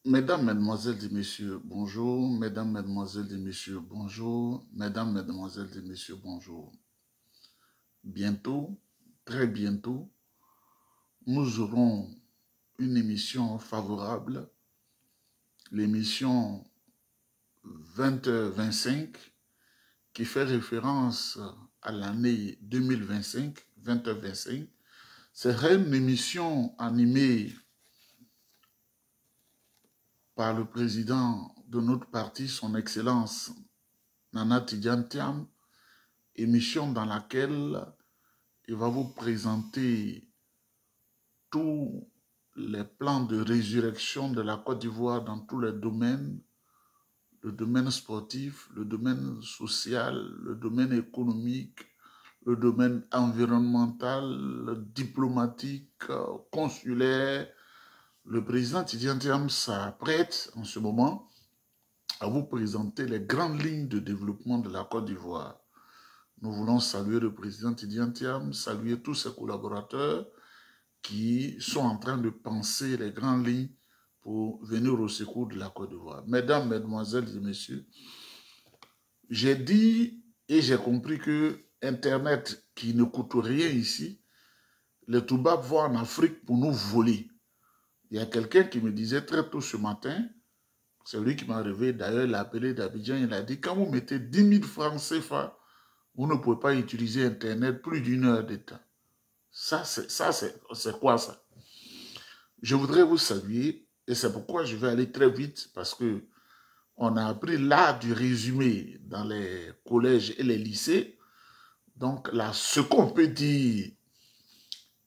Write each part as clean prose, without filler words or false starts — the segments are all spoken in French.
Mesdames, Mesdemoiselles et Messieurs, bonjour. Mesdames, Mesdemoiselles et Messieurs, bonjour. Mesdames, Mesdemoiselles et Messieurs, bonjour. Bientôt, très bientôt, nous aurons une émission favorable, l'émission 20h25, qui fait référence à l'année 2025, 20h25. C'est une émission animée par le président de notre parti, son Excellence Nana Tidjane Thiam, émission dans laquelle il va vous présenter tous les plans de résurrection de la Côte d'Ivoire dans tous les domaines, le domaine sportif, le domaine social, le domaine économique, le domaine environnemental, le diplomatique, consulaire. Le président Tidjane Thiam s'apprête en ce moment à vous présenter les grandes lignes de développement de la Côte d'Ivoire. Nous voulons saluer le président Tidjane Thiam, saluer tous ses collaborateurs qui sont en train de penser les grandes lignes pour venir au secours de la Côte d'Ivoire. Mesdames, Mesdemoiselles et Messieurs, j'ai dit et j'ai compris que Internet qui ne coûte rien ici, les Toubabs vont en Afrique pour nous voler. Il y a quelqu'un qui me disait très tôt ce matin, c'est lui qui m'a réveillé, d'ailleurs il a appelé d'Abidjan, il a dit quand vous mettez 10 000 francs CFA, vous ne pouvez pas utiliser Internet plus d'une heure de temps. Ça, c'est quoi ça? Je voudrais vous saluer et c'est pourquoi je vais aller très vite parce que on a appris l'art du résumé dans les collèges et les lycées. Donc là, ce qu'on peut dire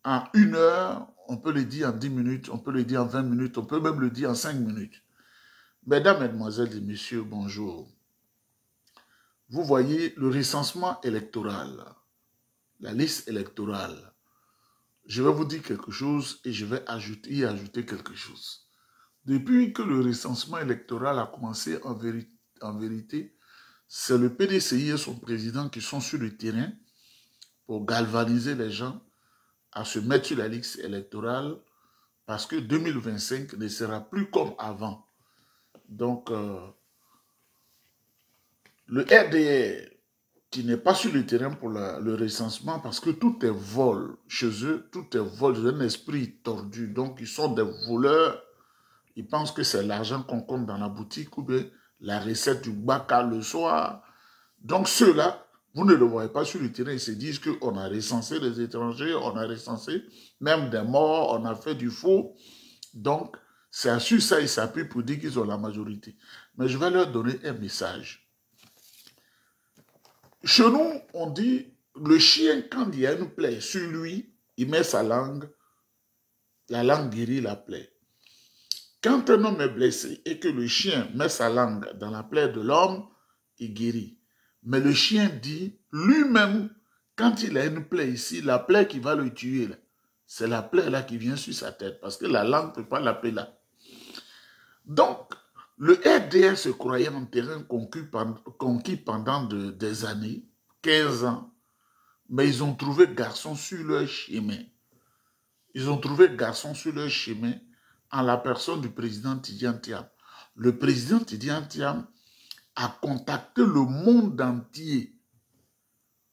en une heure, on peut le dire en 10 minutes, on peut le dire en 20 minutes, on peut même le dire en 5 minutes. Mesdames, Mesdemoiselles et Messieurs, bonjour. Vous voyez le recensement électoral, la liste électorale. Je vais vous dire quelque chose et je vais y ajouter quelque chose. Depuis que le recensement électoral a commencé, en vérité, c'est le PDCI et son président qui sont sur le terrain pour galvaniser les gens à se mettre sur la liste électorale parce que 2025 ne sera plus comme avant. Donc, le RDR qui n'est pas sur le terrain pour le recensement parce que tout est vol chez eux, tout est vol, j'ai un esprit tordu. Donc, ils sont des voleurs. Ils pensent que c'est l'argent qu'on compte dans la boutique ou bien la recette du baka le soir. Donc, ceux-là, vous ne le voyez pas sur le terrain. Ils se disent qu'on a recensé les étrangers, on a recensé même des morts, on a fait du faux. Donc, c'est sur ça ils s'appuient pour dire qu'ils ont la majorité. Mais je vais leur donner un message. Chez nous, on dit, le chien, quand il y a une plaie sur lui, il met sa langue, la langue guérit la plaie. Quand un homme est blessé et que le chien met sa langue dans la plaie de l'homme, il guérit. Mais le chien dit, lui-même, quand il a une plaie ici, la plaie qui va le tuer, c'est la plaie là qui vient sur sa tête, parce que la langue ne peut pas l'appeler là. Donc, le RDR se croyait en terrain conquis pendant des années, 15 ans, mais ils ont trouvé garçon sur leur chemin. Ils ont trouvé garçon sur leur chemin en la personne du président Tidjane Thiam. Le président Tidjane Thiam a contacté le monde entier.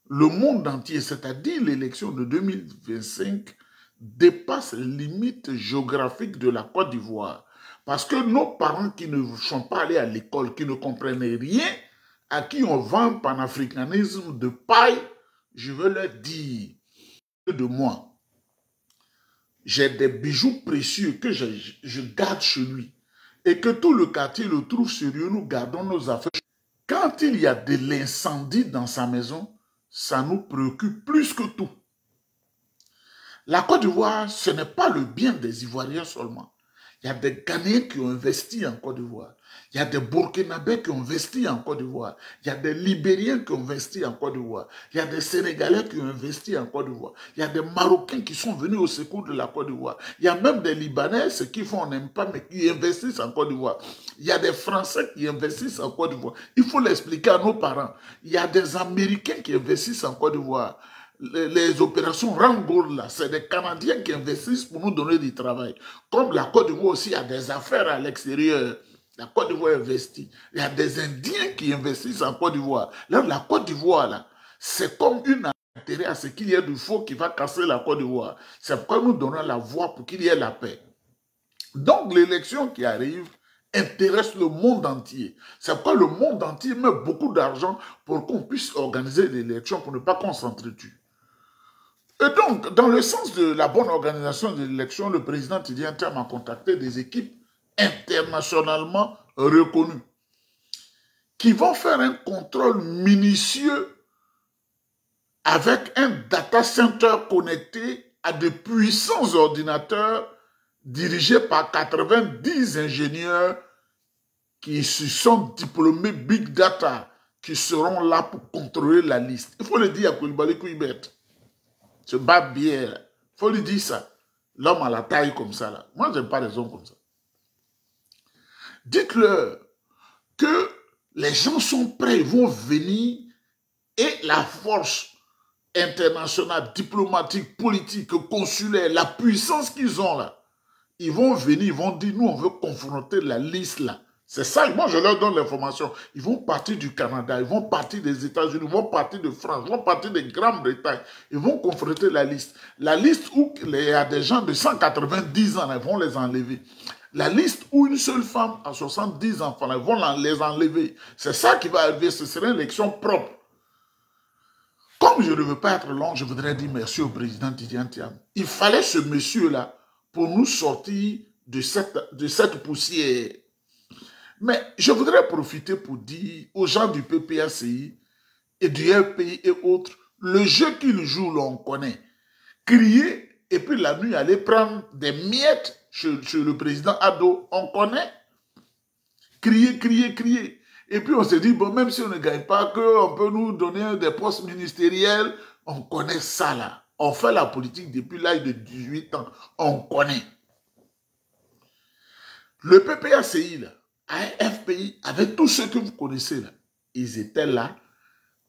Le monde entier, c'est-à-dire l'élection de 2025, dépasse les limites géographiques de la Côte d'Ivoire. Parce que nos parents qui ne sont pas allés à l'école, qui ne comprenaient rien, à qui on vend le panafricanisme de paille, je veux leur dire de moi. J'ai des bijoux précieux que je garde chez lui. Et que tout le quartier le trouve sérieux, nous gardons nos affaires. Quand il y a de l'incendie dans sa maison, ça nous préoccupe plus que tout. La Côte d'Ivoire, ce n'est pas le bien des Ivoiriens seulement. Il y a des Ghanéens qui ont investi en Côte d'Ivoire. Il y a des Burkinabés qui ont investi en Côte d'Ivoire. Il y a des Libériens qui ont investi en Côte d'Ivoire. Il y a des Sénégalais qui ont investi en Côte d'Ivoire. Il y a des Marocains qui sont venus au secours de la Côte d'Ivoire. Il y a même des Libanais, ce qu'ils font, on n'aime pas, mais qui investissent en Côte d'Ivoire. Il y a des Français qui investissent en Côte d'Ivoire. Il faut l'expliquer à nos parents. Il y a des Américains qui investissent en Côte d'Ivoire. les opérations Rangola, c'est des Canadiens qui investissent pour nous donner du travail. Comme la Côte d'Ivoire aussi a des affaires à l'extérieur. La Côte d'Ivoire investit. Il y a des Indiens qui investissent en Côte d'Ivoire. Là, la Côte d'Ivoire, là, c'est comme une intérêt à ce qu'il y ait du faux qui va casser la Côte d'Ivoire. C'est pourquoi nous donnons la voie pour qu'il y ait la paix. Donc, l'élection qui arrive intéresse le monde entier. C'est pourquoi le monde entier met beaucoup d'argent pour qu'on puisse organiser l'élection, pour ne pas qu'on s'entretue. Et donc, dans le sens de la bonne organisation de l'élection, le président Tidjane Thiam a contacté des équipes internationalement reconnues qui vont faire un contrôle minutieux avec un data center connecté à de puissants ordinateurs dirigés par 90 ingénieurs qui se sont diplômés Big Data, qui seront là pour contrôler la liste. Il faut le dire à Koulibaly Kouibet. Se bat bien. Il faut lui dire ça. L'homme à la taille comme ça. Là. Moi, je n'aime pas les hommes comme ça. Dites-leur que les gens sont prêts, ils vont venir et la force internationale, diplomatique, politique, consulaire, la puissance qu'ils ont là, ils vont venir, ils vont dire, nous, on veut confronter la liste là. C'est ça, moi je leur donne l'information. Ils vont partir du Canada, ils vont partir des États-Unis, ils vont partir de France, ils vont partir de Grande-Bretagne. Ils vont confronter la liste. La liste où il y a des gens de 190 ans, ils vont les enlever. La liste où une seule femme a 70 enfants, ils vont les enlever. C'est ça qui va arriver, ce serait une élection propre. Comme je ne veux pas être long, je voudrais dire merci au président Tidjane Thiam. Il fallait ce monsieur-là pour nous sortir de cette poussière. Mais je voudrais profiter pour dire aux gens du PPACI et du RPI et autres, le jeu qu'ils jouent, là, on connaît. Crier et puis la nuit aller prendre des miettes chez le président Ado, on connaît. Crier, crier, crier. Et puis on se dit, bon, même si on ne gagne pas, qu'on peut nous donner des postes ministériels, on connaît ça là. On fait la politique depuis l'âge de 18 ans, on connaît. Le PPACI là, AFPI, avec tous ceux que vous connaissez là, ils étaient là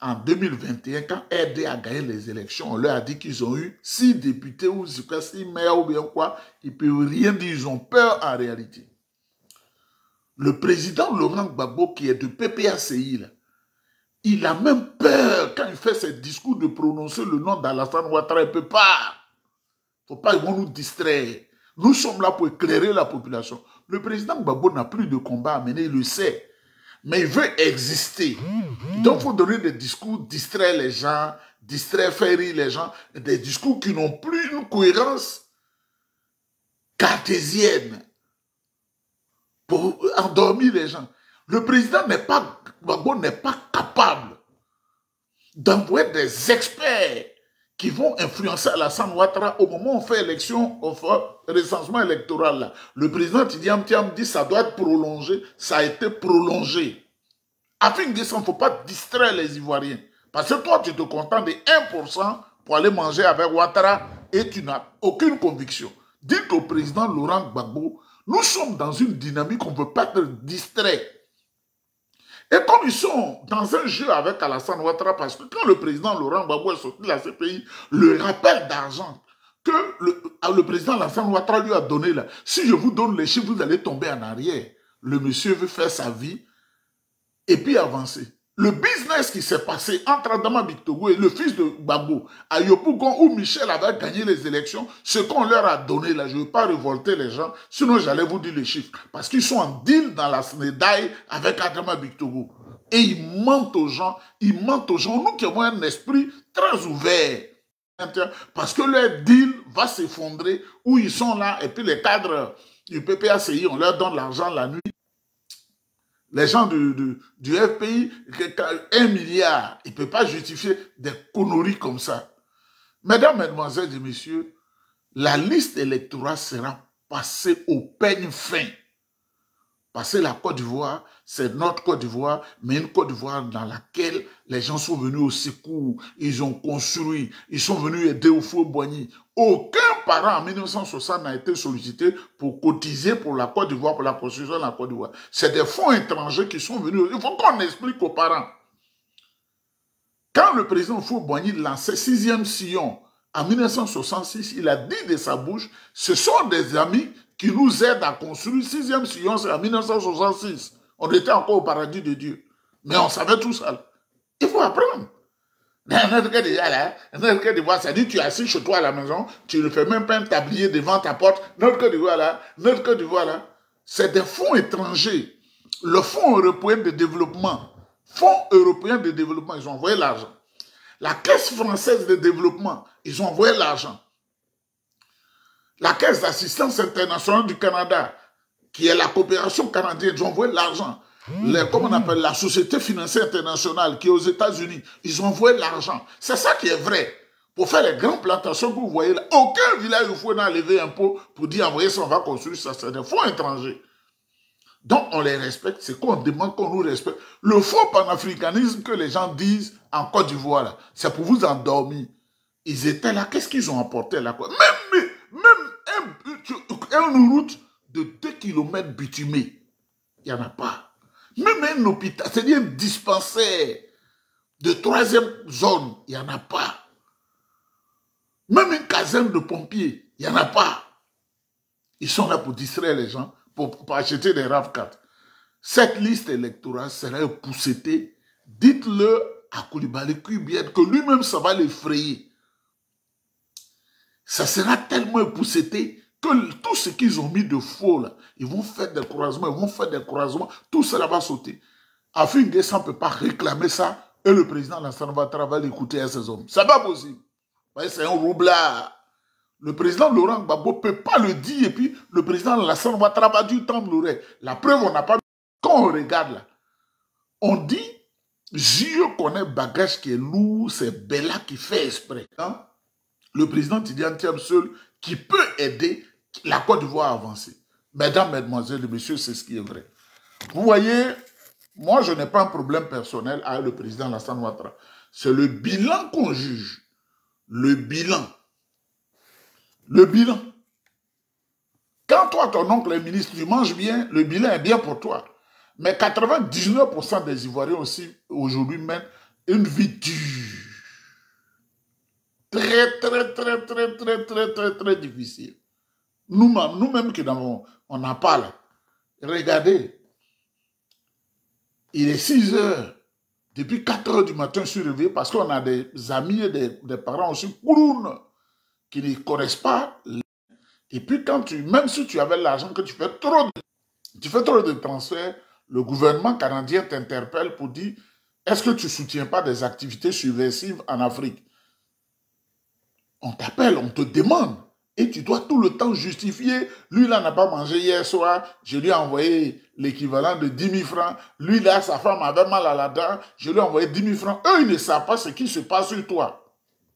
en 2021 quand RD a gagné les élections. On leur a dit qu'ils ont eu 6 députés ou 6 maires ou bien quoi. Ils ne peuvent rien dire, ils ont peur en réalité. Le président Laurent Gbagbo qui est de PPACI là, il a même peur quand il fait ses discours de prononcer le nom d'Alassane Ouattara. Il ne peut pas. Il ne faut pas, ils vont nous distraire. Nous sommes là pour éclairer la population. Le président Gbagbo n'a plus de combat à mener, il le sait. Mais il veut exister. Donc, il faut donner des discours, distraire les gens, faire rire les gens, des discours qui n'ont plus une cohérence cartésienne pour endormir les gens. Le président Gbagbo n'est pas capable d'envoyer des experts qui vont influencer Alassane Ouattara au moment où on fait élection, au recensement électoral. Là. Le président Tidjane Thiam dit que ça doit être prolongé. Ça a été prolongé. Afin de ça, il ne faut pas distraire les Ivoiriens. Parce que toi, tu te contentes de 1% pour aller manger avec Ouattara et tu n'as aucune conviction. Dites au président Laurent Gbagbo, nous sommes dans une dynamique, on ne peut pas être distrait. Et comme ils sont dans un jeu avec Alassane Ouattara, parce que quand le président Laurent Gbagbo est sorti de la CPI, le rappel d'argent que le président Alassane Ouattara lui a donné, là, si je vous donne les chiffres, vous allez tomber en arrière. Le monsieur veut faire sa vie et puis avancer. Le business qui s'est passé entre Adama Bictogo et le fils de Gbagbo, à Yopougon, où Michel avait gagné les élections, ce qu'on leur a donné, là, je ne veux pas révolter les gens, sinon j'allais vous dire les chiffres. Parce qu'ils sont en deal dans la Sénédaille avec Adama Bictogo. Et ils mentent aux gens, Nous qui avons un esprit très ouvert. Parce que leur deal va s'effondrer, où ils sont là, et puis les cadres du PPACI, on leur donne l'argent la nuit. Les gens du FPI, 1 milliard, ils ne peuvent pas justifier des conneries comme ça. Mesdames, mesdemoiselles et messieurs, la liste électorale sera passée au peigne fin. Parce que la Côte d'Ivoire, c'est notre Côte d'Ivoire, mais une Côte d'Ivoire dans laquelle les gens sont venus au secours, ils ont construit, ils sont venus aider au Fou-Boigny. Aucun parent en 1960 n'a été sollicité pour cotiser pour la Côte d'Ivoire, pour la construction de la Côte d'Ivoire. C'est des fonds étrangers qui sont venus. Il faut qu'on explique aux parents. Quand le président Houphouët-Boigny lançait 6e sillon en 1966, il a dit de sa bouche, ce sont des amis qui nous aident à construire 6e sillon, c'est en 1966. On était encore au paradis de Dieu. Mais on savait tout ça. Il faut apprendre. Notre cas déjà là, notre cas de voix, ça dit tu es assis chez toi à la maison, tu ne fais même pas un tablier devant ta porte, notre cas de voix là, notre cas de voix là, c'est des fonds étrangers. Le Fonds européen de développement, ils ont envoyé l'argent. La Caisse française de développement, ils ont envoyé l'argent. La Caisse d'assistance internationale du Canada, qui est la coopération canadienne, ils ont envoyé l'argent. Comment on appelle la Société financière internationale qui est aux États-Unis, ils ont envoyé l'argent. C'est ça qui est vrai. Pour faire les grandes plantations que vous voyez là, aucun village où il faut lever un pot pour dire envoyer ça, on va construire ça. C'est des fonds étrangers. Donc on les respecte, c'est qu'on demande qu'on nous respecte. Le faux panafricanisme que les gens disent en Côte d'Ivoire, c'est pour vous endormir. Ils étaient là, qu'est-ce qu'ils ont apporté là? Même une route de 2 km bitumée, il n'y en a pas. Même un hôpital, c'est-à-dire un dispensaire de 3e zone, il n'y en a pas. Même une caserne de pompiers, il n'y en a pas. Ils sont là pour distraire les gens, pour acheter des RAV4. Cette liste électorale sera époussetée. Dites-le à Koulibaly Kubied que lui-même, ça va l'effrayer. Ça sera tellement épousseté que tout ce qu'ils ont mis de faux, là, ils vont faire des croisements, tout cela va sauter. Afin N'Guessan ne peut pas réclamer ça, et le président Lassana Ouattara va l'écouter à ces hommes. C'est pas possible. C'est un roublard. Le président Laurent Gbagbo ne peut pas le dire, et puis le président Lassana Ouattara va dû tendre l'oreille. La preuve, on n'a pas... Quand on regarde là, on dit, je connais bagage qui est lourd, c'est Bella qui fait exprès. Hein? Le président Tidjane Thiam seul qui peut aider la Côte d'Ivoire à avancer. Mesdames, mesdemoiselles et messieurs, c'est ce qui est vrai. Vous voyez, moi, je n'ai pas un problème personnel avec le président Lassana Ouattara. C'est le bilan qu'on juge. Le bilan. Le bilan. Quand toi, ton oncle est ministre, tu manges bien, le bilan est bien pour toi. Mais 99% des Ivoiriens aussi, aujourd'hui, mènent une vie dure. Très difficile. Nous-mêmes qui on n'a pas là. Regardez, il est 6 heures. Depuis 4 heures du matin, je suis réveillé parce qu'on a des amis et des parents aussi kourounes qui ne connaissent pas. Et puis même si tu avais l'argent, que tu fais trop de transferts, le gouvernement canadien t'interpelle pour dire, est-ce que tu ne soutiens pas des activités subversives en Afrique? On t'appelle, on te demande. Et tu dois tout le temps justifier. Lui, là, n'a pas mangé hier soir. Je lui ai envoyé l'équivalent de 10 000 francs. Lui, là, sa femme avait mal à la dent. Je lui ai envoyé 10 000 francs. Eux, ils ne savent pas ce qui se passe sur toi.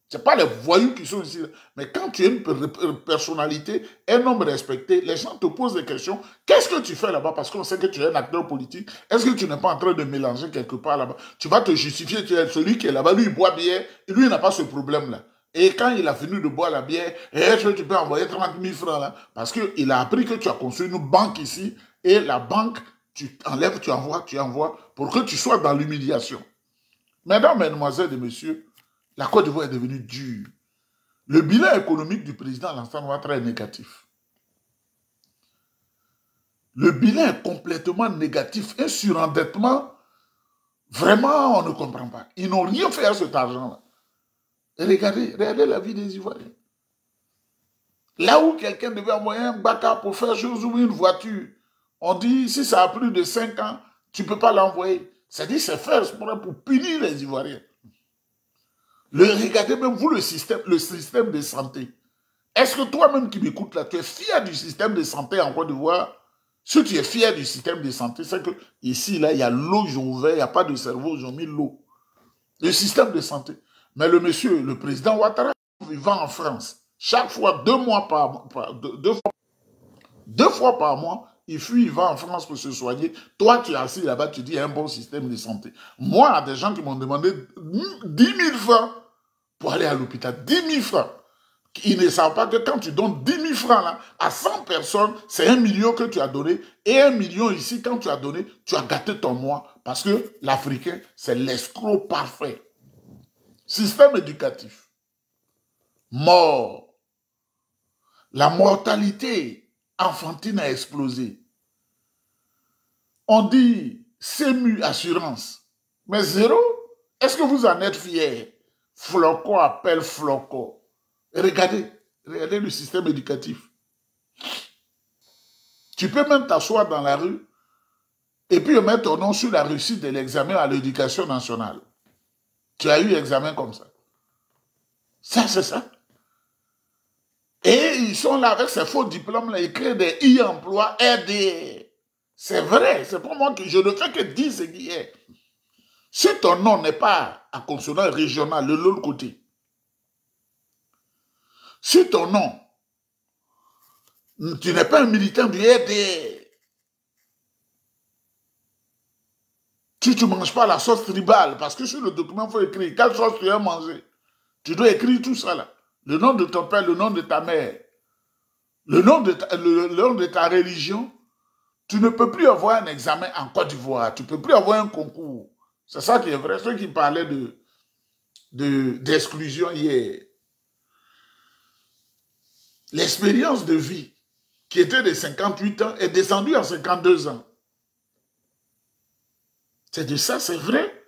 Ce n'est pas les voyous qui sont ici. Mais quand tu es une personnalité, un homme respecté, les gens te posent des questions. Qu'est-ce que tu fais là-bas? Parce qu'on sait que tu es un acteur politique. Est-ce que tu n'es pas en train de mélanger quelque part là-bas? Tu vas te justifier. Tu es celui qui est là-bas. Lui, il boit bien. Et lui, il n'a pas ce problème-là. Et quand il a fini de boire la bière, est-ce que tu peux envoyer 30 000 francs là? Parce qu'il a appris que tu as construit une banque ici. Et la banque, tu enlèves, tu envoies pour que tu sois dans l'humiliation. Mesdames, mesdemoiselles et messieurs, la Côte d'Ivoire est devenue dure. Le bilan économique du président Lassana Ouattara est négatif. Le bilan est complètement négatif. Un surendettement, vraiment, on ne comprend pas. Ils n'ont rien fait à cet argent-là. Regardez la vie des Ivoiriens. Là où quelqu'un devait envoyer un baka pour faire chose ou une voiture, on dit, si ça a plus de 5 ans, tu ne peux pas l'envoyer. C'est-à-dire, c'est faire pour punir les Ivoiriens. Regardez même vous le système de santé. Est-ce que toi-même qui m'écoutes là, tu es fier du système de santé en Côte d'Ivoire? Si tu es fier du système de santé, c'est que ici, là, il y a l'eau, ils ont ouvert, il n'y a pas de cerveau, ils ont mis l'eau. Le système de santé. Mais le monsieur, le président Ouattara, il va en France. Chaque fois, 2 fois par mois, il fuit, il va en France pour se soigner. Toi, tu es assis là-bas, tu dis, il y a un bon système de santé. Moi, il y a des gens qui m'ont demandé 10 000 francs pour aller à l'hôpital. 10 000 francs. Ils ne savent pas que quand tu donnes 10 000 francs là, à 100 personnes, c'est 1 million que tu as donné. Et 1 million ici, quand tu as donné, tu as gâté ton mois. Parce que l'Africain, c'est l'escroc parfait. Système éducatif. Mort. La mortalité enfantine a explosé. On dit SEMU assurance. Mais zéro. Est-ce que vous en êtes fiers? Floco appelle Floco. Regardez le système éducatif. Tu peux même t'asseoir dans la rue et puis mettre ton nom sur la réussite de l'examen à l'éducation nationale. Tu as eu examen comme ça. Ça, c'est ça. Et ils sont là avec ces faux diplômes, là, ils créent des e-emplois RDR. C'est vrai, c'est pour moi que je ne fais que dire ce qui est. Si ton nom n'est pas à consonance régionale de l'autre côté, si ton nom, tu n'es pas un militant du RDR, si tu ne manges pas la sauce tribale, parce que sur le document, il faut écrire quelle sauce tu as mangé. Tu dois écrire tout ça là. Le nom de ton père, le nom de ta mère, le nom de ta religion. Tu ne peux plus avoir un examen en Côte d'Ivoire. Tu ne peux plus avoir un concours. C'est ça qui est vrai. Ceux qui parlaient d'exclusion hier. L'expérience de vie qui était de 58 ans est descendue à 52 ans. C'est de ça, c'est vrai.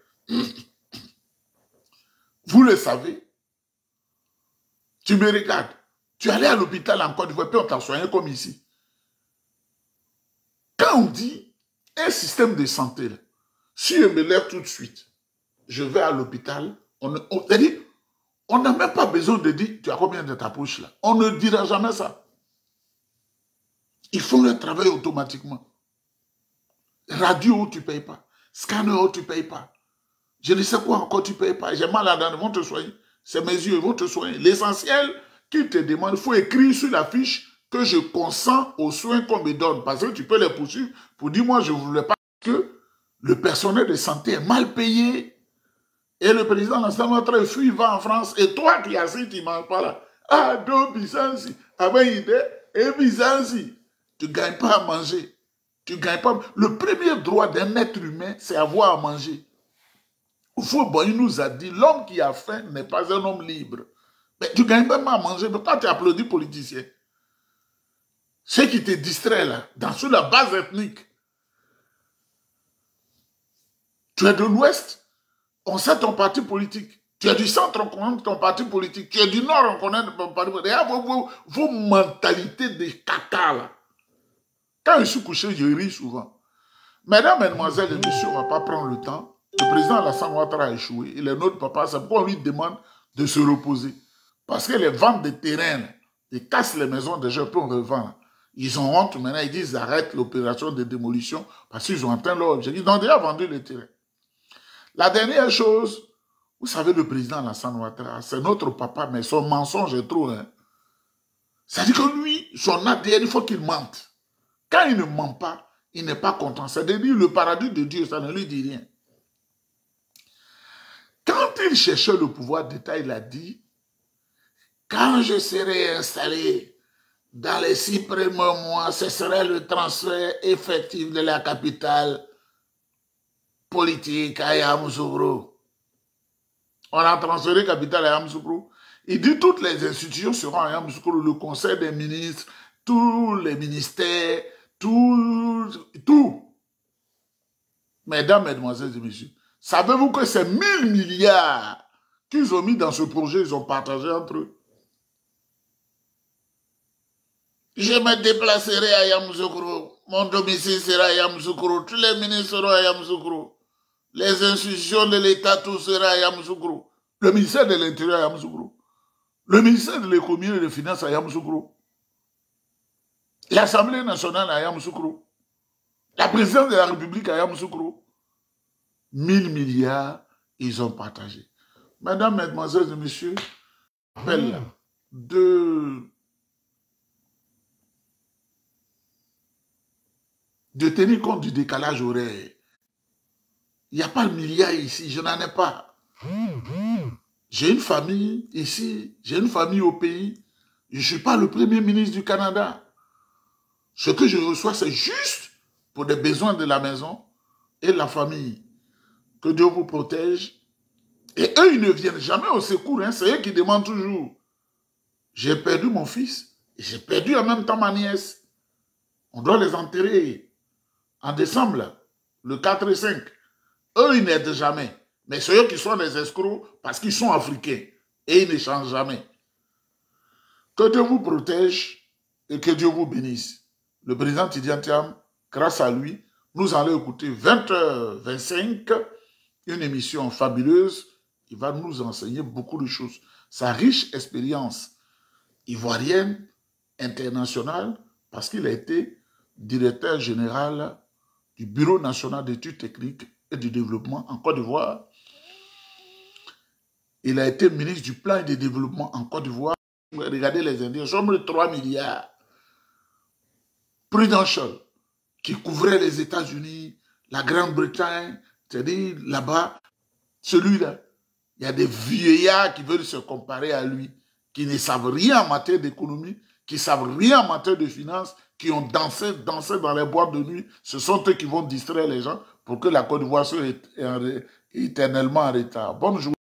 Vous le savez. Tu me regardes. Tu allais à l'hôpital en Côte d'Ivoire, puis on t'a soigné comme ici. Quand on dit un système de santé, là, si je me lève tout de suite, je vais à l'hôpital, on n'a même pas besoin de dire tu as combien de ta poche là. On ne dira jamais ça. Ils font le travail automatiquement. Radio, tu ne payes pas. Scanner, tu ne payes pas. Je ne sais quoi encore, tu ne payes pas. J'ai mal à la dent, ils vont te soigner. C'est mes yeux, ils vont te soigner. L'essentiel qu'ils te demandent, il faut écrire sur la fiche que je consens aux soins qu'on me donne. Parce que tu peux les poursuivre pour dire, moi, je ne voulais pas que le personnel de santé est mal payé. Et le président national fuit, il va en France. Et toi qui es assis, tu ne manges pas là. Ah, donc, Bizansi, avec idée, et Bizansi, tu ne gagnes pas à manger. Tu ne gagnes pas. Le premier droit d'un être humain, c'est avoir à manger. Il nous a dit, l'homme qui a faim n'est pas un homme libre. Mais tu ne gagnes même pas à manger. Pourquoi tu applaudis politicien? Ceux qui te distraient là, sur la base ethnique. Tu es de l'Ouest, on sait ton parti politique. Tu es du centre, on connaît ton parti politique. Tu es du Nord, on connaît ton parti politique. Vos mentalités de caca là. Quand je suis couché, je ris souvent. Mesdames, mesdemoiselles et messieurs, on ne va pas prendre le temps. Le président Alassane Ouattara a échoué. Il est notre papa. C'est pourquoi on lui demande de se reposer. Parce que les ventes de terrain, ils cassent les maisons des gens, puis on revend. Ils ont honte maintenant. Ils disent arrête l'opération de démolition parce qu'ils ont atteint leur objectif. Ils ont déjà vendu le terrain. La dernière chose, vous savez, le président Alassane Ouattara, c'est notre papa, mais son mensonge est trop. Hein. C'est-à-dire que lui, son ADN, il faut qu'il mente. Quand il ne ment pas, il n'est pas content. C'est-à-dire le paradis de Dieu, ça ne lui dit rien. Quand il cherchait le pouvoir d'État, il a dit, quand je serai installé dans les 6 premiers mois, ce serait le transfert effectif de la capitale politique à Yamoussoukro. On a transféré la capitale à Yamoussoukro. Il dit toutes les institutions seront à Yamoussoukro, le conseil des ministres, tous les ministères, tout. Mesdames, mesdemoiselles et messieurs, savez-vous que ces 1000 milliards qu'ils ont mis dans ce projet, ils ont partagé entre eux? Je me déplacerai à Yamoussoukro. Mon domicile sera à Yamoussoukro. Tous les ministres seront à Yamoussoukro. Les institutions de l'État, tout sera à Yamoussoukro. Le ministère de l'Intérieur à Yamoussoukro. Le ministère de l'Économie et des Finances à Yamoussoukro. L'Assemblée nationale à Yamoussoukro. La présidence de la République à Yamoussoukro. 1000 milliards, ils ont partagé. Mesdames, mesdemoiselles et messieurs, appel de tenir compte du décalage horaire. Il n'y a pas de milliards ici, je n'en ai pas. J'ai une famille ici, j'ai une famille au pays. Je ne suis pas le premier ministre du Canada. Ce que je reçois, c'est juste pour des besoins de la maison et de la famille. Que Dieu vous protège Et eux, ils ne viennent jamais au secours. Hein. C'est eux qui demandent toujours. J'ai perdu mon fils. Et j'ai perdu en même temps ma nièce. On doit les enterrer en décembre, là, le 4 et 5. Eux, ils n'aident jamais. Mais c'est eux qui sont les escrocs parce qu'ils sont africains. Et ils ne changent jamais. Que Dieu vous protège et que Dieu vous bénisse. Le président Tidjane Thiam, grâce à lui, nous allons écouter 20h25, une émission fabuleuse. Il va nous enseigner beaucoup de choses. Sa riche expérience ivoirienne, internationale, parce qu'il a été directeur général du Bureau national d'études techniques et du développement en Côte d'Ivoire. Il a été ministre du plan et du développement en Côte d'Ivoire. Regardez les Indiens, sommes de 3 milliards. Prudential, qui couvrait les États-Unis, la Grande-Bretagne, c'est-à-dire là-bas, celui-là, il y a des vieillards qui veulent se comparer à lui, qui ne savent rien en matière d'économie, qui ne savent rien en matière de finances, qui ont dansé dans les boîtes de nuit. Ce sont eux qui vont distraire les gens pour que la Côte d'Ivoire soit éternellement en retard. Bonne journée.